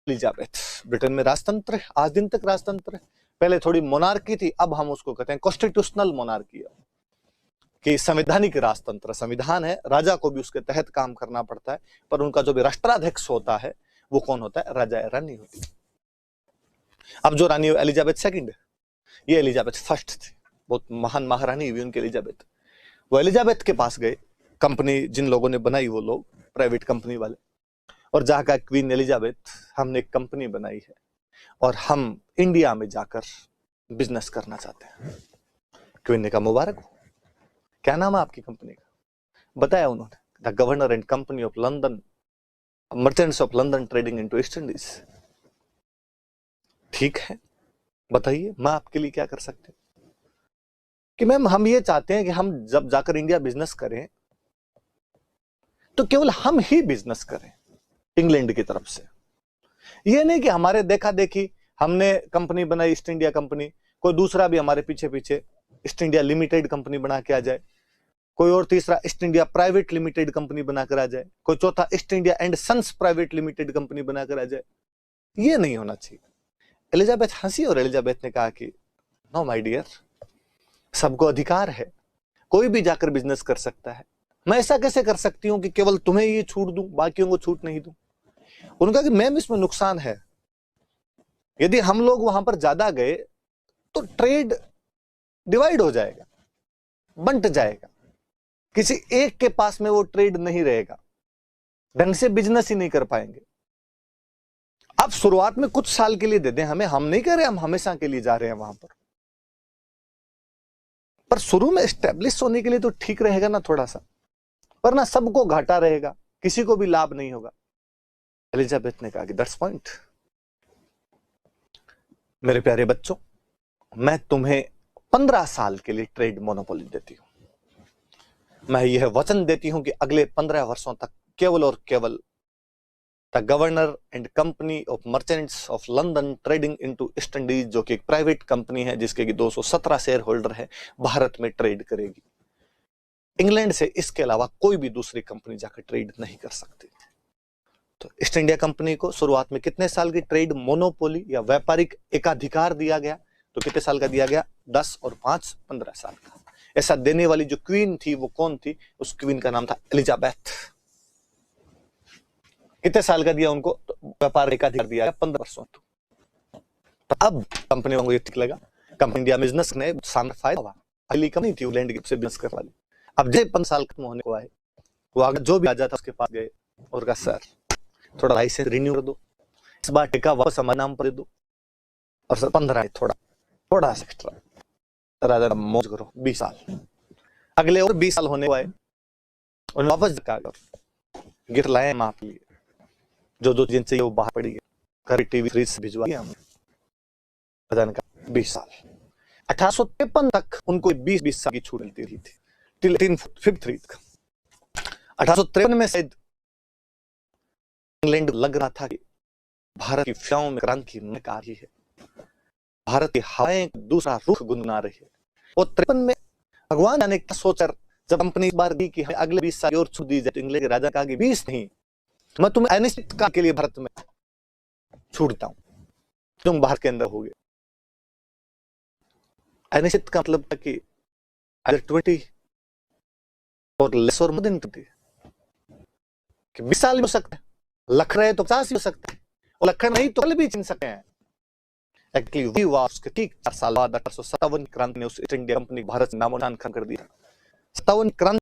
Elizabeth Britain में राजतंत्र है, आज दिन तक राजतंत्र है। पहले थोड़ी मोनार्की थी, अब हम उसको कहते हैं कॉन्स्टिट्यूशनल मोनार्की, कि संवैधानिक राजतंत्र। संविधान है, राजा को भी उसके तहत काम करना पड़ता है, पर उनका जो भी राष्ट्राध्यक्ष होता है वो कौन होता है? राजा या रानी होती है। अब जो रानी एलिजाबेथ सेकंड, ये एलिजाबेथ फर्स्ट थी, बहुत महान महारानी हुई उनकी एलिजाबेथ। वो एलिजाबेथ के पास गए, कंपनी जिन लोगों ने बनाई वो लोग प्राइवेट कंपनी वाले, और जहाँ का क्वीन एलिजाबेथ, हमने एक कंपनी बनाई है और हम इंडिया में जाकर बिजनेस करना चाहते हैं। क्वीन ने कहा मुबारक हो, क्या नाम है आपकी कंपनी का? बताया उन्होंने, the governor and company of London, merchants of London trading into east Indies. ठीक है, बताइए मैं आपके लिए क्या कर सकते हैं? कि मैम हम ये चाहते हैं कि हम जब जाकर इंडिया बिजनेस करें तो केवल हम ही बिजनेस करें इंग्लैंड की तरफ से, ये नहीं कि हमारे देखा देखी हमने कंपनी बनाई ईस्ट इंडिया कंपनी, कोई दूसरा भी हमारे पीछे पीछे ईस्ट इंडिया लिमिटेड कंपनी बना के आ जाए, कोई और तीसरा East India private limited company बनाकर आ जाए, कोई चौथा East India and sons private limited company बनाकर आ जाए। ये नहीं होना चाहिए। एलिजाबेथ हंसी और एलिजाबेथ ने कहा कि नो माय डियर, सबको अधिकार है, कोई भी जाकर बिजनेस कर सकता है। मैं ऐसा कैसे कर सकती हूं कि केवल तुम्हें ये छूट दूं, बाकियों को छूट नहीं दूं? उन्होंने कहा कि मैम इसमें नुकसान है, यदि हम लोग वहां पर ज्यादा गए तो ट्रेड डिवाइड हो जाएगा, बंट जाएगा, किसी एक के पास में वो ट्रेड नहीं रहेगा, ढंग से बिजनेस ही नहीं कर पाएंगे। अब शुरुआत में कुछ साल के लिए दे दें हमें, हम नहीं कह रहे हम हमेशा के लिए जा रहे हैं वहां पर शुरू में एस्टेब्लिश होने के लिए तो ठीक रहेगा ना थोड़ा सा, वरना सबको घाटा रहेगा, किसी को भी लाभ नहीं होगा। एलिजाबेथ ने कहा कि दैट्स पॉइंट। मेरे प्यारे बच्चों, मैं तुम्हें 15 साल के लिए ट्रेड मोनोपोली देती हूं। मैं यह वचन देती हूं कि अगले 15 वर्षों तक केवल और केवल the governor and company of merchants of London trading into east Indies, जो कि एक प्राइवेट कंपनी है जिसके कि 217 शेयर होल्डर है, भारत में ट्रेड करेगी। इंग्लैंड से इसके अलावा कोई भी दूसरी कंपनी जाकर ट्रेड नहीं कर सकती। तो ईस्ट इंडिया कंपनी को शुरुआत में कितने साल की ट्रेड मोनोपोली या व्यापारिक एकाधिकार दिया गया? तो कितने साल का दिया गया? 10 और 5 15 साल का। ऐसा देने वाली जो क्वीन थी वो कौन थी? उस क्वीन का नाम था एलिजाबेथ। कितने साल का दिया उनको? तो व्यापार एकाधिकार दिया गया 15 वर्षों। तो अब कंपनी वालों को ये ठीक लगा, कंपनी इंडिया बिजनेस ने सामने फायदा हुआ। पहली कंपनी थी इंग्लैंड की बिजनेस करने वाली। अब जब 15 साल खत्म होने को आए, वो आगे जो भी आ जाता उसके पास गए और कहा सर थोड़ा लाइसेंस रिन्यू कर दो, इस बार टिका वापस हमारे नाम पर दे दो, और सर 15 थोड़ा सा एक्स्ट्रा, राजा मौज करो 20 साल। अगले और 20 साल होने को आए, उन्हें वापस गिफ्ट लाए हम आपके लिए, जो जिनसे वो बाहर पड़ी गई, घर टीवी फ्रिज से भिजवा दिया हमने। राजा ने कहा 20 साल। 1853 तक उनको 20 साल की छूट मिलती रही थी, टिल 1853 का। 1853 में शायद इंग्लैंड लग रहा था कि भारत की फिजाओं में क्रांति नक आ रही है, भारत की हवाएं दूसरा रुख गुनगुना रही है। और 53 में भगवान जाने क्या सोचकर जब कंपनी इस बार दी कि हमें अगले 20 साल और छूट दी जाए, तो इंग्लैंड के राजा कहा कि 20 नहीं, मैं तुम्हें अनिश्चित काल के लिए भारत में छूटता हूं, तुम भारत के अंदर होगे। अनिश्चित का मतलब था कि 20 और लेस और मोर देन 20, कि 20 साल हो सकते हैं, लख रहे तो 50 हो सकते हैं, और लखन नहीं तो कल भी चिन सकते हैं। एक्चुअली उसके ठीक 4 साल बाद 1857 क्रांति ने उस ईस्ट इंडिया कंपनी भारत से नामो निशान खत्म कर दिया। 57 क्रांति